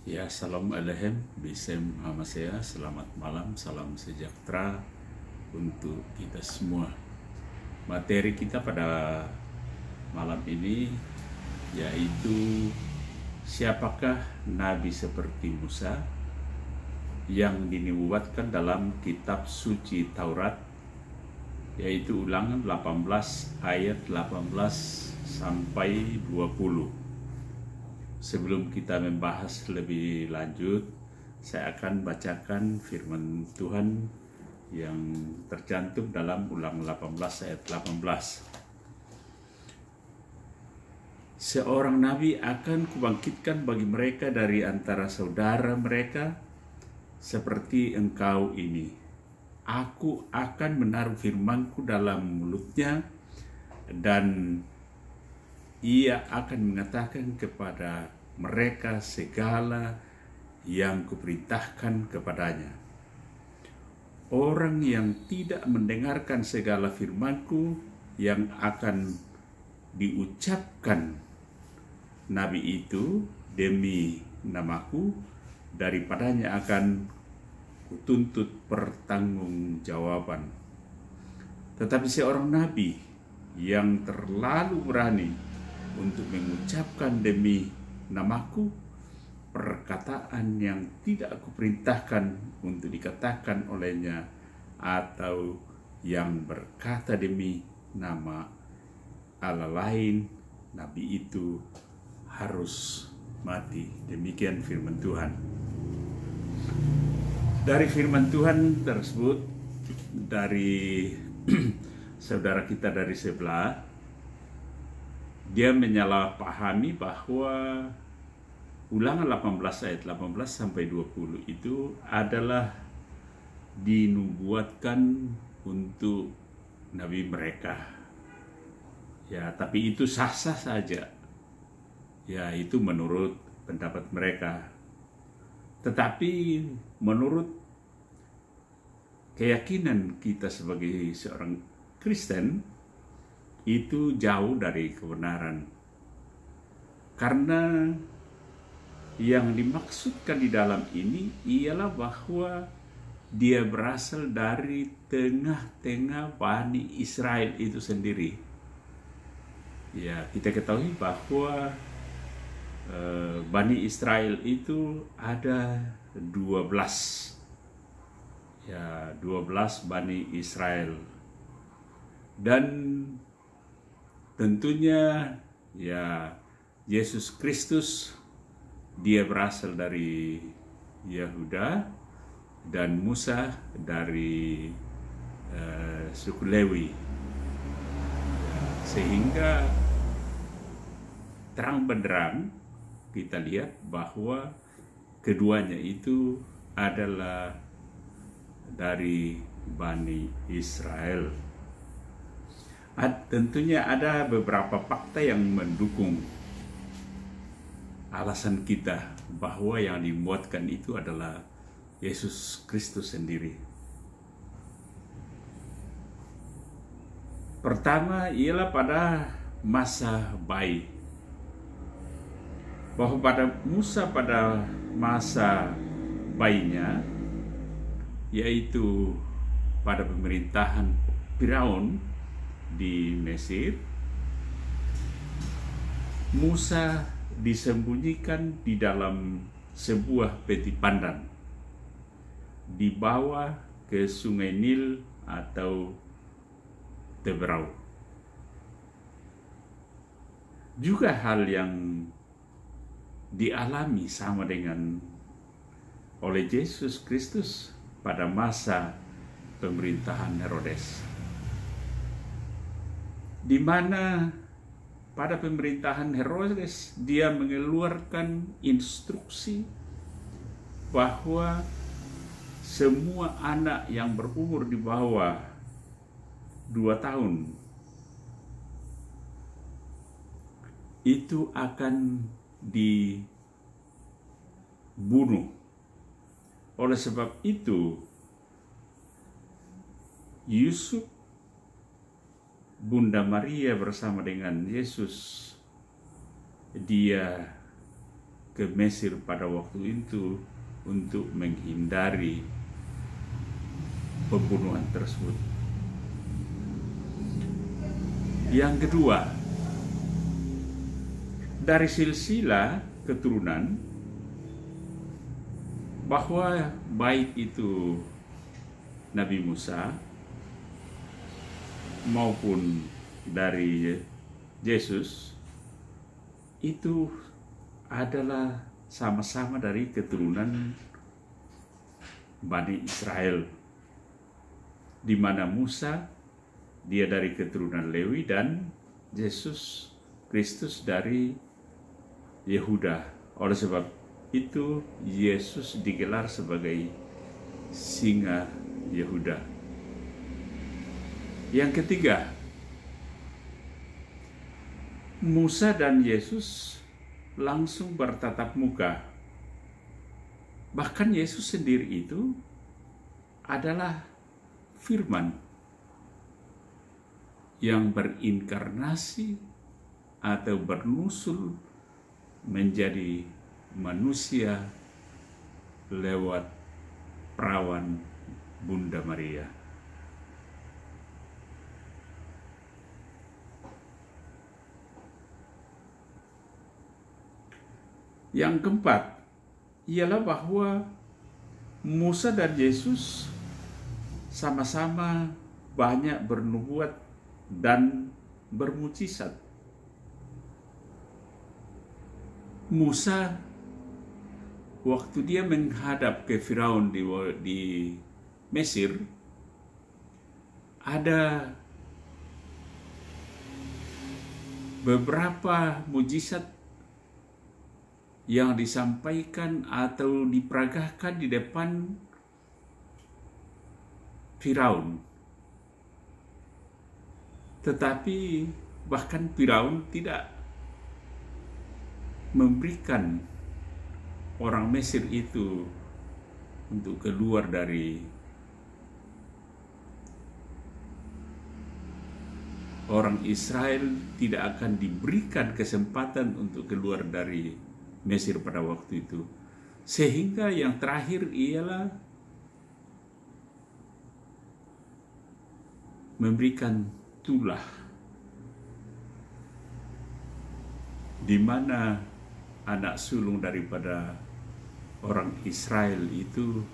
Ya, salam alehem, bisem hamasea, selamat malam, salam sejahtera untuk kita semua. Materi kita pada malam ini yaitu siapakah Nabi seperti Musa yang dinubuatkan dalam kitab suci Taurat, yaitu Ulangan 18 ayat 18 sampai 20. Sebelum kita membahas lebih lanjut, saya akan bacakan firman Tuhan yang tercantum dalam Ulangan 18 ayat 18. Seorang nabi akan kubangkitkan bagi mereka dari antara saudara mereka seperti engkau ini. Aku akan menaruh firmanku dalam mulutnya dan ia akan mengatakan kepada mereka segala yang kuperintahkan kepadanya. Orang yang tidak mendengarkan segala firmanku yang akan diucapkan nabi itu demi namaku, daripadanya akan kutuntut pertanggungjawaban. Tetapi seorang nabi yang terlalu berani untuk mengucapkan demi namaku perkataan yang tidak aku perintahkan untuk dikatakan olehnya, atau yang berkata demi nama Allah lain, nabi itu harus mati. Demikian firman Tuhan. Dari firman Tuhan tersebut, dari saudara kita dari sebelah, dia menyalahpahami bahwa Ulangan 18 ayat 18 sampai 20 itu adalah dinubuatkan untuk nabi mereka. Ya, tapi itu sah-sah saja. Ya, itu menurut pendapat mereka. Tetapi menurut keyakinan kita sebagai seorang Kristen, itu jauh dari kebenaran. Karena yang dimaksudkan di dalam ini ialah bahwa dia berasal dari tengah-tengah Bani Israel itu sendiri. Ya, kita ketahui bahwa Bani Israel itu ada 12. Ya, 12 Bani Israel. Dan tentunya ya Yesus Kristus dia berasal dari Yehuda dan Musa dari suku Lewi, sehingga terang benderang kita lihat bahwa keduanya itu adalah dari Bani Israel. Tentunya ada beberapa fakta yang mendukung alasan kita bahwa yang dimuatkan itu adalah Yesus Kristus sendiri. Pertama ialah pada masa bayi, bahwa pada Musa pada masa bayinya, yaitu pada pemerintahan Firaun di Mesir, Musa disembunyikan di dalam sebuah peti pandan, dibawa ke sungai Nil atau Teberau. Juga hal yang dialami sama dengan oleh Yesus Kristus pada masa pemerintahan Herodes, di mana pada pemerintahan Herodes dia mengeluarkan instruksi bahwa semua anak yang berumur di bawah 2 tahun itu akan dibunuh. Oleh sebab itu, Yusuf, Bunda Maria bersama dengan Yesus, dia ke Mesir pada waktu itu untuk menghindari pembunuhan tersebut. Yang kedua, dari silsilah keturunan, bahwa baik itu Nabi Musa maupun dari Yesus itu adalah sama-sama dari keturunan Bani Israel, di mana Musa dia dari keturunan Lewi dan Yesus Kristus dari Yehuda. Oleh sebab itu Yesus digelar sebagai singa Yehuda. Yang ketiga, Musa dan Yesus langsung bertatap muka. Bahkan Yesus sendiri itu adalah firman yang berinkarnasi atau bernusul menjadi manusia lewat perawan Bunda Maria. Yang keempat ialah bahwa Musa dan Yesus sama-sama banyak bernubuat dan bermujizat. Musa waktu dia menghadap ke Firaun di Mesir, ada beberapa mujizat yang disampaikan atau diperagakan di depan Firaun. Tetapi bahkan Firaun tidak memberikan orang Mesir itu untuk keluar dari orang Israel, tidak akan diberikan kesempatan untuk keluar dari Mesir pada waktu itu. Sehingga yang terakhir ialah memberikan tulah, di mana anak sulung daripada orang Israel itu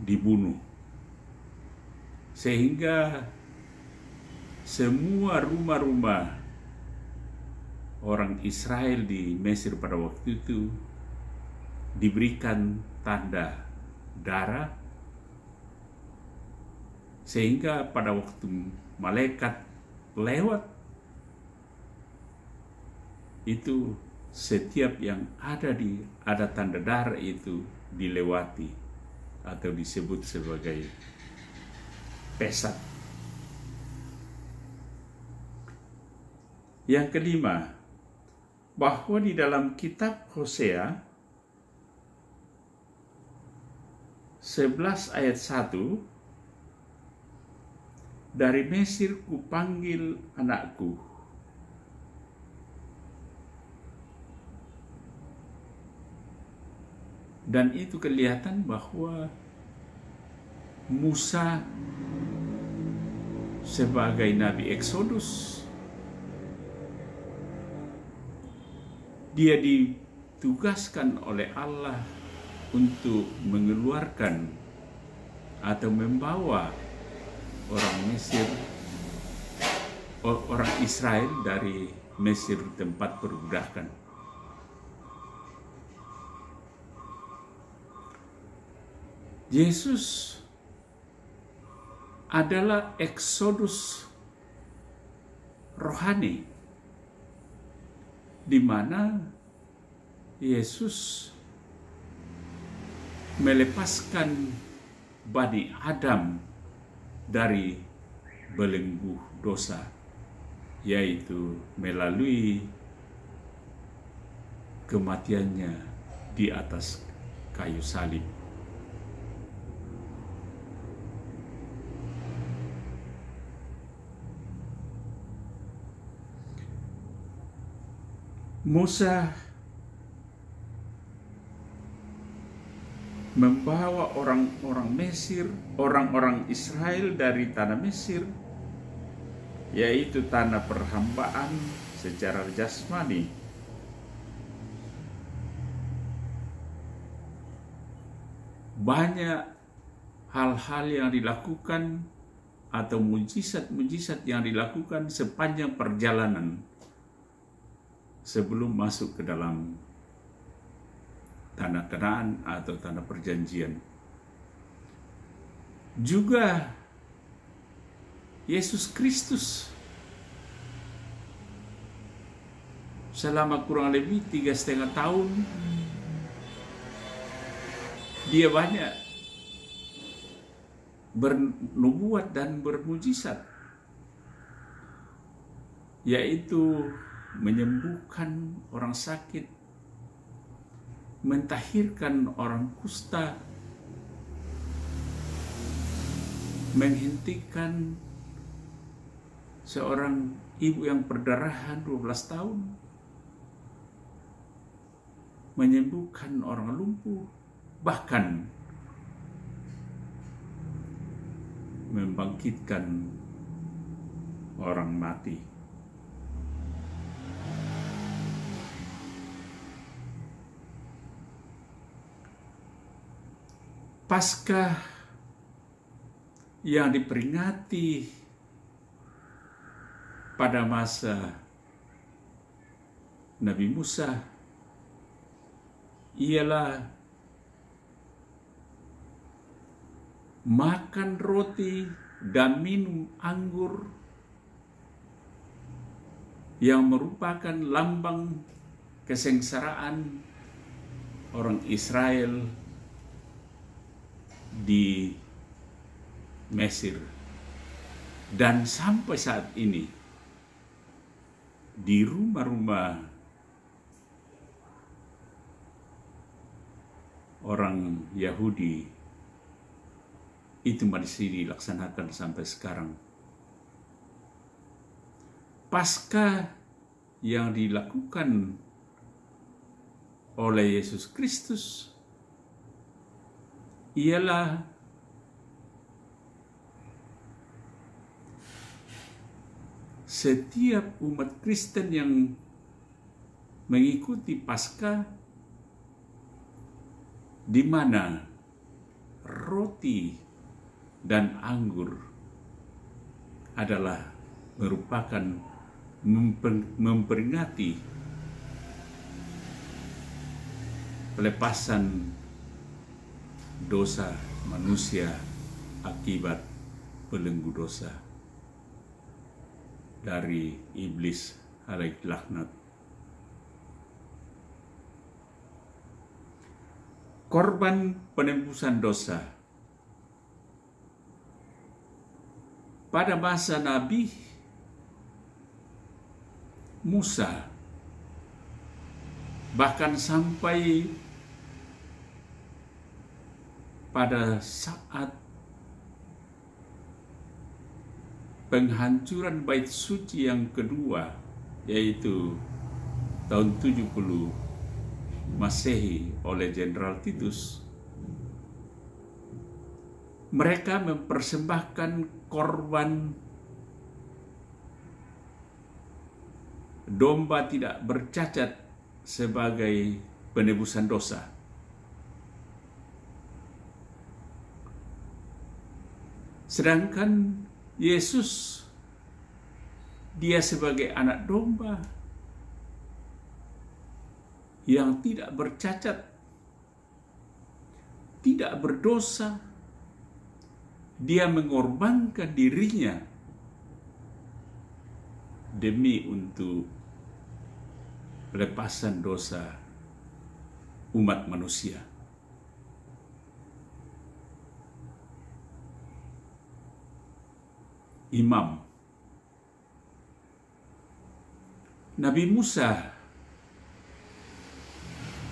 dibunuh. Sehingga semua rumah-rumah orang Israel di Mesir pada waktu itu diberikan tanda darah, sehingga pada waktu malaikat lewat itu, setiap yang ada tanda darah itu dilewati atau disebut sebagai pesat. Yang kelima, bahwa di dalam kitab Hosea 11 ayat 1, dari Mesir kupanggil anakku. Dan itu kelihatan bahwa Musa sebagai Nabi Exodus, dia ditugaskan oleh Allah untuk mengeluarkan atau membawa orang Mesir, orang Israel dari Mesir tempat perbudakan. Yesus adalah Exodus rohani, di mana Yesus melepaskan Bani Adam dari belenggu dosa, yaitu melalui kematiannya di atas kayu salib. Musa membawa orang-orang Mesir, orang-orang Israel dari tanah Mesir, yaitu tanah perhambaan secara jasmani, banyak hal-hal yang dilakukan atau mujizat-mujizat yang dilakukan sepanjang perjalanan sebelum masuk ke dalam tanah Kanaan atau tanah perjanjian. Juga Yesus Kristus selama kurang lebih 3,5 tahun, dia banyak bernubuat dan bermujizat, yaitu menyembuhkan orang sakit, mentahirkan orang kusta, menghentikan seorang ibu yang perdarahan 12 tahun, menyembuhkan orang lumpuh, bahkan membangkitkan orang mati. Paskah yang diperingati pada masa Nabi Musa ialah makan roti dan minum anggur yang merupakan lambang kesengsaraan orang Israel di Mesir. Dan sampai saat ini di rumah-rumah orang Yahudi itu masih dilaksanakan sampai sekarang. Paskah yang dilakukan oleh Yesus Kristus ialah setiap umat Kristen yang mengikuti Paskah, di mana roti dan anggur adalah merupakan memperingati pelepasan dosa manusia akibat belenggu dosa dari iblis alaihi laknat. Korban penembusan dosa pada masa Nabi Musa, bahkan sampai pada saat penghancuran bait suci yang kedua, yaitu tahun 70 Masehi oleh Jenderal Titus, mereka mempersembahkan korban domba tidak bercacat sebagai penebusan dosa. Sedangkan Yesus, dia sebagai anak domba yang tidak bercacat, tidak berdosa, dia mengorbankan dirinya demi untuk pelepasan dosa umat manusia. Imam Nabi Musa,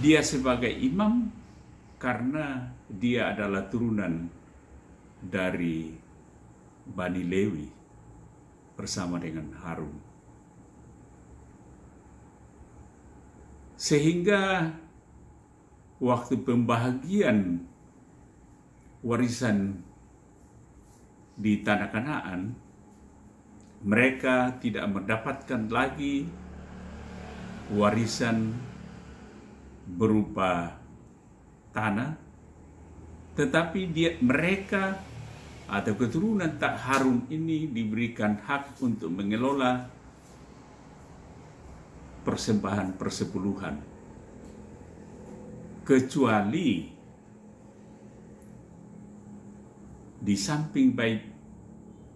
dia sebagai imam karena dia adalah turunan dari Bani Lewi bersama dengan Harun. Sehingga waktu pembagian warisan di tanah Kanaan, mereka tidak mendapatkan lagi warisan berupa tanah, tetapi mereka atau keturunan tak harum ini diberikan hak untuk mengelola persembahan persepuluhan, kecuali di samping bait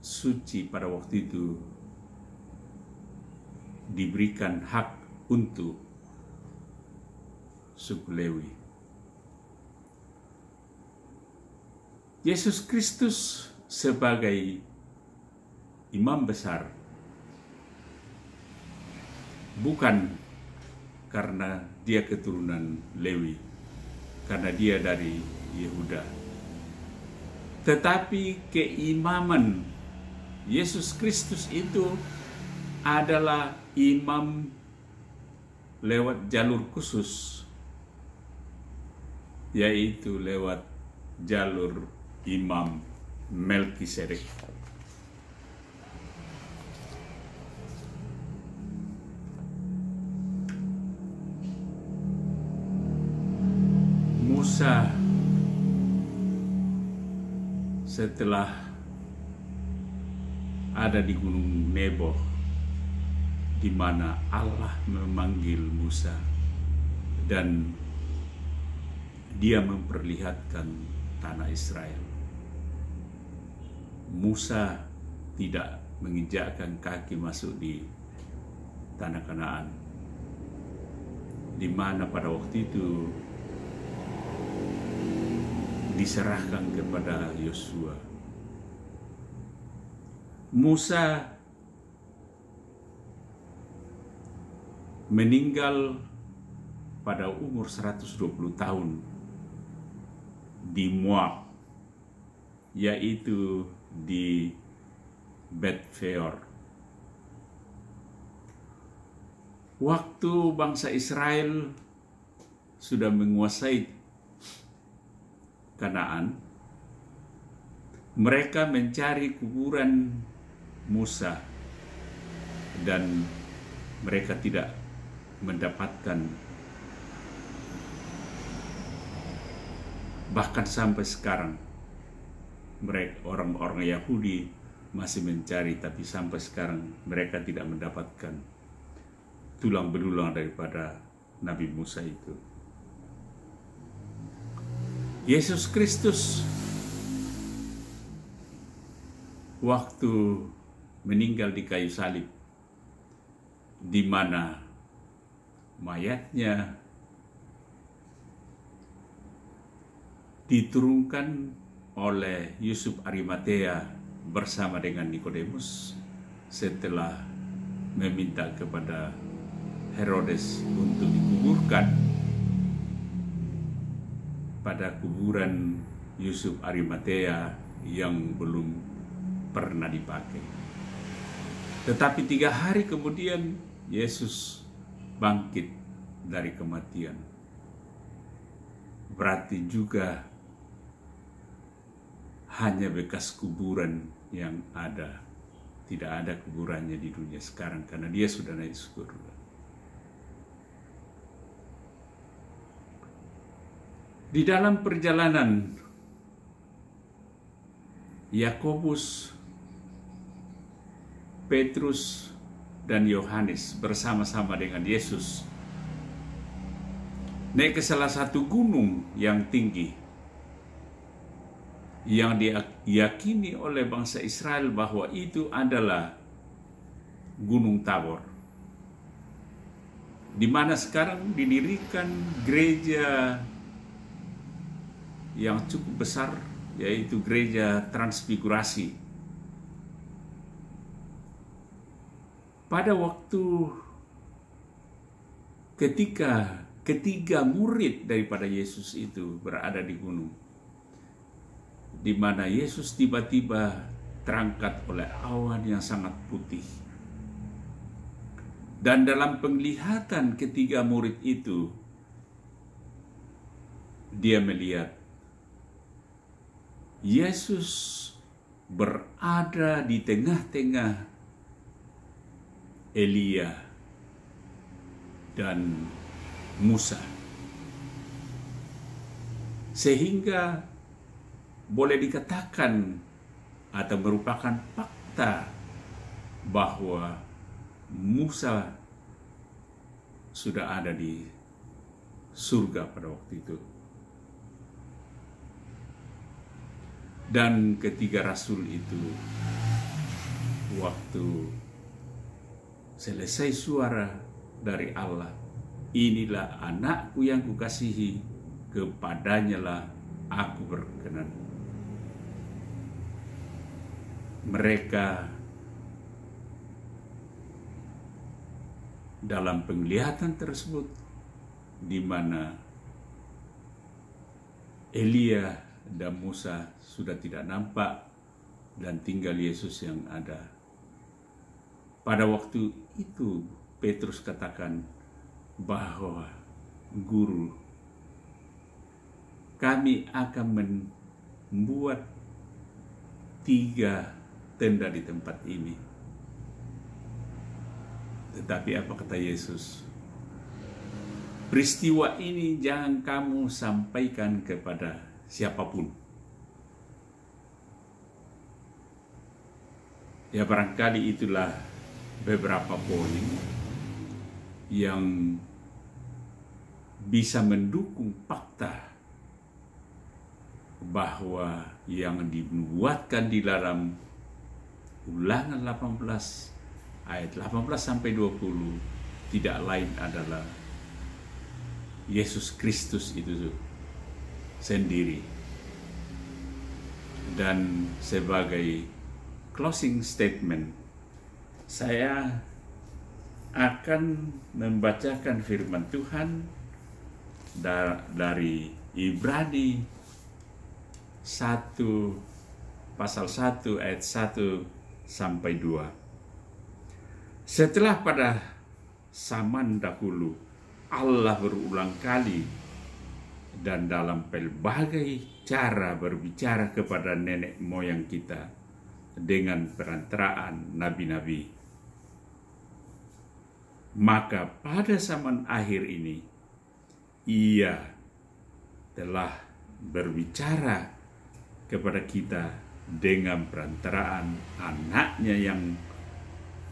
suci pada waktu itu diberikan hak untuk suku Lewi. Yesus Kristus sebagai imam besar bukan karena dia keturunan Lewi, karena dia dari Yehuda, tetapi keimaman Yesus Kristus itu adalah imam lewat jalur khusus, yaitu lewat jalur Imam Melkisedek. Musa setelah ada di Gunung Nebo, di mana Allah memanggil Musa dan dia memperlihatkan tanah Israel. Musa tidak menginjakkan kaki masuk di tanah Kanaan, di mana pada waktu itu diserahkan kepada Yosua. Musa meninggal pada umur 120 tahun di Moab, yaitu di Bet Peor. Waktu bangsa Israel sudah menguasai Kanaan, mereka mencari kuburan Musa dan mereka tidak mendapatkan. Bahkan sampai sekarang mereka orang-orang Yahudi masih mencari, tapi sampai sekarang mereka tidak mendapatkan tulang belulang daripada Nabi Musa itu. Yesus Kristus waktu meninggal di kayu salib, di mana mayatnya diturunkan oleh Yusuf Arimatea bersama dengan Nikodemus setelah meminta kepada Herodes untuk dikuburkan pada kuburan Yusuf Arimatea yang belum pernah dipakai. Tetapi 3 hari kemudian Yesus bangkit dari kematian. Berarti juga hanya bekas kuburan yang ada. Tidak ada kuburannya di dunia sekarang karena dia sudah naik surga. Di dalam perjalanan Yakobus, Petrus, dan Yohanes bersama-sama dengan Yesus naik ke salah satu gunung yang tinggi yang diyakini oleh bangsa Israel bahwa itu adalah Gunung Tabor, di mana sekarang didirikan gereja yang cukup besar, yaitu gereja Transfigurasi. Pada waktu ketika ketiga murid daripada Yesus itu berada di gunung, di mana Yesus tiba-tiba terangkat oleh awan yang sangat putih. Dan dalam penglihatan ketiga murid itu, dia melihat Yesus berada di tengah-tengah Elia dan Musa. Sehingga boleh dikatakan atau merupakan fakta bahwa Musa sudah ada di surga pada waktu itu. Dan ketiga rasul itu, waktu selesai suara dari Allah, inilah anakku yang kukasihi, kepadanya lah aku berkenan. Mereka dalam penglihatan tersebut, di mana Elia dan Musa sudah tidak nampak dan tinggal Yesus yang ada. Pada waktu itu Petrus katakan bahwa, Guru, kami akan membuat 3 tenda di tempat ini. Tetapi apa kata Yesus? Peristiwa ini jangan kamu sampaikan kepada siapapun. Ya, barangkali itulah beberapa poin yang bisa mendukung fakta bahwa yang dibuatkan di dalam Ulangan 18 ayat 18 sampai 20 tidak lain adalah Yesus Kristus itu sendiri. Dan sebagai closing statement, saya akan membacakan firman Tuhan dari Ibrani 1 pasal 1 ayat 1 sampai 2. Setelah pada zaman dahulu Allah berulang kali dan dalam pelbagai cara berbicara kepada nenek moyang kita dengan perantaraan nabi-nabi. Maka pada zaman akhir ini Ia telah berbicara kepada kita dengan perantaraan anaknya yang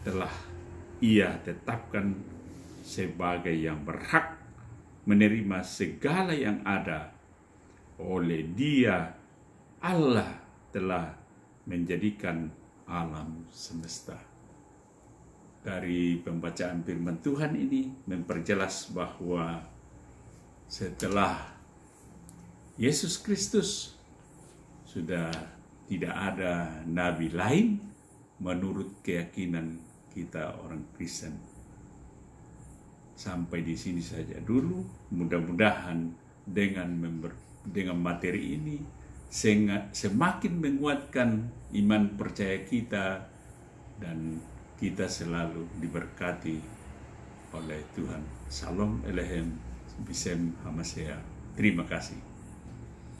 telah Ia tetapkan sebagai yang berhak menerima segala yang ada. Oleh Dia Allah telah menjadikan alam semesta. Dari pembacaan firman Tuhan ini memperjelas bahwa setelah Yesus Kristus sudah tidak ada nabi lain menurut keyakinan kita orang Kristen. Sampai di sini saja dulu. Mudah-mudahan dengan materi ini semakin menguatkan iman percaya kita dan kita selalu diberkati oleh Tuhan. Shalom Elohim Bisem Hamasea. Terima kasih.